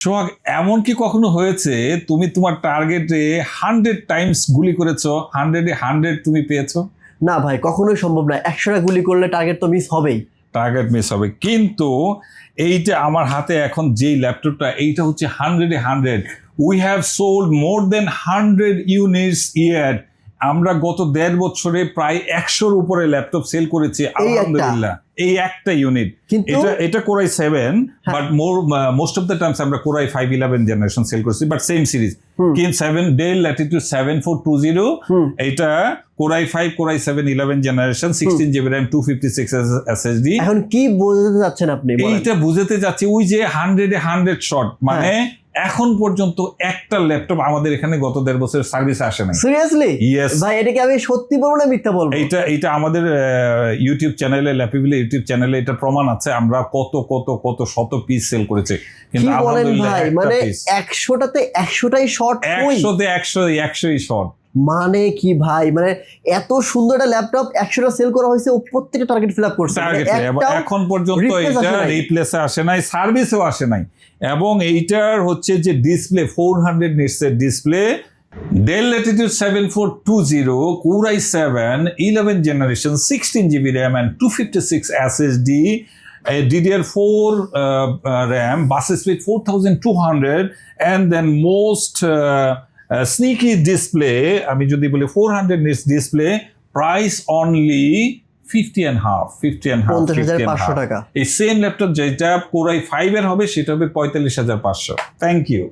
সোহাগ, এমন কি কখনো হয়েছে তুমি তোমার টার্গেটে 100 টাইমস গুলি করেছো, 100 তুমি পেয়েছো? না ভাই, কখনোই সম্ভব না। 100টা গুলি করলে টার্গেট তো মিস হবেই। টার্গেট মিস হবে, কিন্তু এইটা আমার হাতে এখন যেই ল্যাপটপটা, এইটা হচ্ছে 100 we have sold more than 100 units year. আমরা গত 1.5 বছরে প্রায় 100-র উপরে ল্যাপটপ সেল করেছি আলহামদুলিল্লাহ। এই একটা ইউনিট, এটা core i 7, but most of the Times আমরা কোরাই 511 জেনারেশন সেল করেছি, বাট সেম সিরিজ। কিন্তু 7 ডেল ল্যাটিটিউড 7420, এটা core i 5 core i 7 11 generation, 16 GB RAM, 256 SSD. এখন কি বোঝাতে যাচ্ছেন আপনি? এইটা বুঝাতে যাচ্ছি, ওই যে 100 শর্ট, মানে এখন পর্যন্ত একটা ল্যাপটপ আমাদের এখানে গত 1.5 বছরের সার্ভিস আসে নাই। সিরিয়াসলি? ইয়েস ভাই, এটা কি আমি সত্যি বলবো না মিথ্যা বলবো? এটা আমাদের ইউটিউব চ্যানেলে, ল্যাপিবিলি ইউটিউব চ্যানেলে এটা প্রমাণ আছে। আমরা কত কত কত শত পিস সেল করেছে, কিন্তু কি বলেন আলহামদুলিল্লাহ ভাই, মানে 100টাতে 100টাই শর্ট? 100ই শর্ট। মানে কি ভাই, মানে এত সুন্দর একটা ল্যাপটপ 100টা সেল করা হয়েছে, ও প্রত্যেকটা টার্গেট ফিল আপ করছে। এখন পর্যন্ত এটা রিপ্লেসে আসে নাই, সার্ভিসেও আসে নাই। এবং এইটার হচ্ছে যে ডিসপ্লে 400 নিটসের display, Dell latitude 7420, core i 7 11 generation, 16 GB RAM and 256 SSD, DDR4 RAM, bus speed 4200, and then most sneaky display, আমি যদি বলি 400 nits display, price only 50,500 টাকা। এই সেম ল্যাপটপ যেটা কোরাই 5 এর হবে, সেটা হবে 45,500। Thank you.